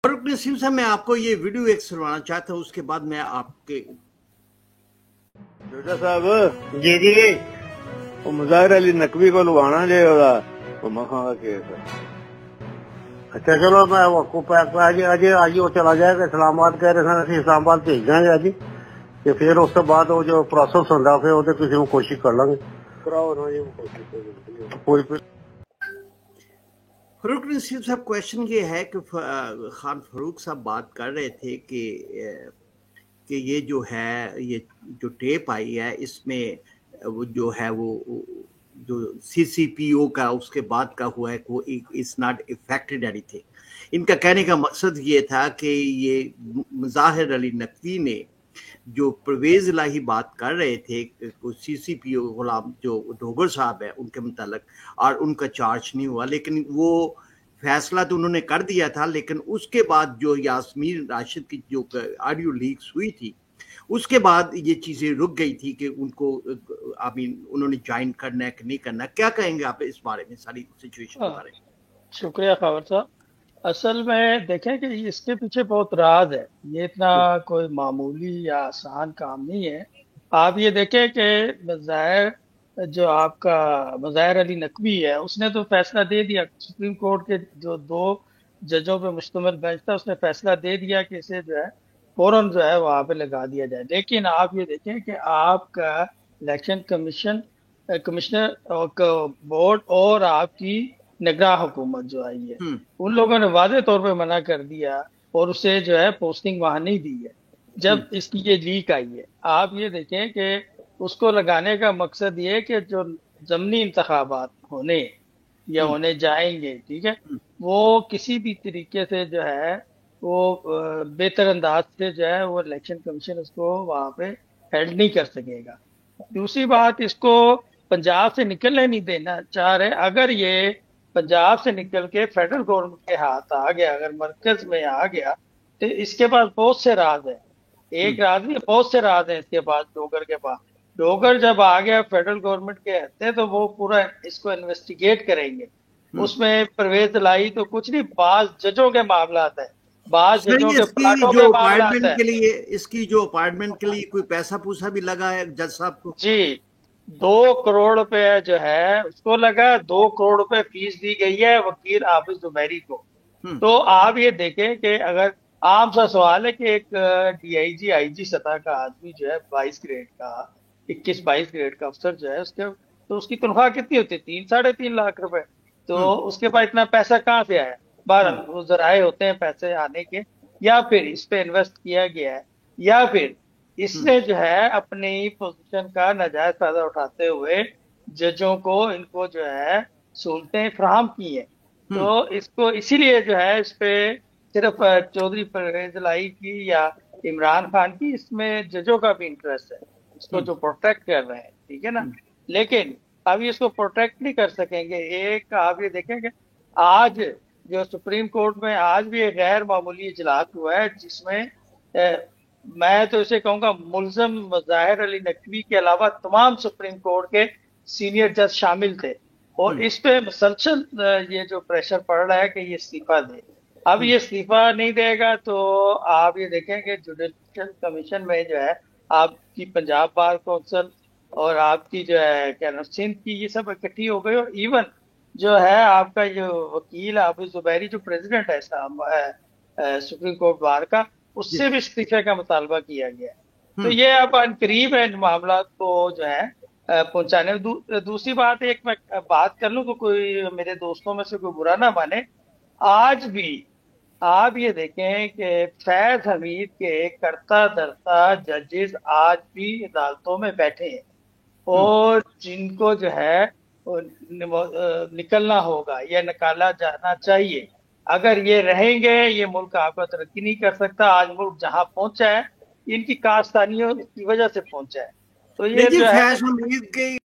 फारूक नसीम साहब, मैं आपको ये वीडियो एक सुनवाना चाहता हूँ, उसके बाद मैं आपके जोजा साहब जी जी वो मुजाहिर अली नकवी को लुभाना जे मखा का केस है। अच्छा चलो मैं आपको आज वो चला जाएगा इस्लामाबाद, कह रहे थे इस्लामाबाद भेज देंगे आज ते फिर उस तो बाद वो जो प्रोसेस होंदा फिर वो किसी को कोशिश कर लेंगे कराओ ना ये कोशिश पूरी फारूक नसीम साहब, क्वेश्चन ये है कि खान फारूक साहब बात कर रहे थे कि ये जो है, ये जो टेप आई है, इसमें वो जो है वो जो CCPO का उसके बाद का हुआ है वो इट्स नॉट इफेक्टेड एनीथिंग। इनका कहने का मकसद ये था कि ये मुजाहिर अली नकवी ने जो परवेज इलाही बात कर रहे थे CCPO गुलाम जो डोगर साहब है उनके मुतालिक, और उनका चार्ज नहीं हुआ, लेकिन वो फैसला तो उन्होंने कर दिया था। लेकिन उसके बाद जो यास्मीन राशिद की जो ऑडियो लीक्स हुई थी, उसके बाद ये चीजें रुक गई थी कि उनको उन्होंने ज्वाइन करना है कि नहीं करना। क्या कहेंगे आप इस बारे में, सारी सिचुएशन के बारे में? शुक्रिया खबर साहब। असल में देखें कि इसके पीछे बहुत राज है, ये इतना कोई मामूली या आसान काम नहीं है। आप ये देखें कि जो आपका मुज़ाहिर अली नकवी है, उसने तो फैसला दे दिया। सुप्रीम कोर्ट के जो 2 जजों पे मुश्तमिल बेंच था, उसने फैसला दे दिया कि इसे जो है फौरन जो है वहां पे लगा दिया जाए। लेकिन आप ये देखें कि आपका इलेक्शन कमिश्नर बोर्ड और आपकी निगरान हुकूमत जो आई है, उन लोगों ने वादे तौर पे मना कर दिया और उसे जो है पोस्टिंग वहां नहीं दी है जब इसकी ये लीक आई है। आप ये देखें कि उसको लगाने का मकसद ये है कि जो ज़मनी इंतखाबात होने या होने जाएंगे, ठीक है, वो किसी भी तरीके से जो है वो बेहतर अंदाज से जो है वो इलेक्शन कमीशन उसको वहां पे हेल्ड नहीं कर सकेगा। दूसरी बात, इसको पंजाब से निकलने नहीं देना चाह रहे। अगर ये पंजाब से निकल के फेडरल गवर्नमेंट के हाथ आ गया, अगर मरकज में आ गया, तो इसके पास बहुत से राज है। एक राज नहीं, बहुत से राज है इसके पास, डोगर के पास। डोगर जब आ गया फेडरल गवर्नमेंट के हत्थे, तो वो पूरा इसको इन्वेस्टिगेट करेंगे। उसमें परवेज लाई तो कुछ नहीं, बाज जजों के मामला है, बाज जजों के प्लाटों के मामला है। इसकी जो अपार्टमेंट के लिए कोई पैसा पूसा भी लगा है जज साहब को? जी, 2 करोड़ रुपए जो है उसको लगा, 2 करोड़ रुपए फीस दी गई है वकील हाफिज जुबैरी को। तो आप ये देखें कि अगर आम सा सवाल है कि एक DIG IG सतह का आदमी जो है 22 ग्रेड का, 21-22 ग्रेड का अफसर जो है उसके, तो उसकी तनख्वाह कितनी होती है? 3-3.5 लाख रुपए। तो उसके पास इतना पैसा कहाँ से आया? बहरहाल वो जराए होते हैं पैसे आने के, या फिर इस पे इन्वेस्ट किया गया है, या फिर इसने जो है अपनी पोजीशन का नाजायज फायदा उठाते हुए जजों को इनको जो है सहूलतें फराहम की है। तो इसको इसीलिए जो है इस पे सिर्फ चौधरी परवेज लाई की या इमरान खान की, इसमें जजों का भी इंटरेस्ट है, इसको जो प्रोटेक्ट कर रहे हैं, ठीक है ना। लेकिन अभी इसको प्रोटेक्ट नहीं कर सकेंगे। एक आप ये देखेंगे आज जो सुप्रीम कोर्ट में आज भी एक गैर मामूली इजलास हुआ है, जिसमें मैं तो इसे कहूंगा मुल्जम मुज़ाहिर अली नकवी के अलावा तमाम सुप्रीम कोर्ट के सीनियर जज शामिल थे, और इस पे मुसलसल ये जो प्रेशर पड़ रहा है कि ये इस्तीफा दे। अब ये इस्तीफा नहीं देगा तो आप ये देखें कि जुडिशल कमीशन में जो है आपकी पंजाब बार कौंसिल और आपकी जो है क्या नाम सिंध की, ये सब इकट्ठी हो गई। और इवन जो है आपका जो वकील हाफिज जुबैरी जो प्रेसिडेंट है सुप्रीम कोर्ट बार का, उससे भी इस्तीफे का मुतालबा किया गया है। तो ये अब करीब है इन मामला को जो है पहुंचाने। दूसरी बात, एक मैं बात कर लूं तो कोई मेरे दोस्तों में से कोई बुरा ना माने, आज भी आप ये देखें कि फैज हमीद के करता धरता जजेस आज भी अदालतों में बैठे हैं, और जिनको जो है निकलना होगा या निकाला जाना चाहिए। अगर ये रहेंगे, ये मुल्क आपका तरक्की नहीं कर सकता। आज मुल्क जहां पहुंचा है, इनकी कारस्तानियों की वजह से पहुंचा है। तो ये जो है फैज हमीद के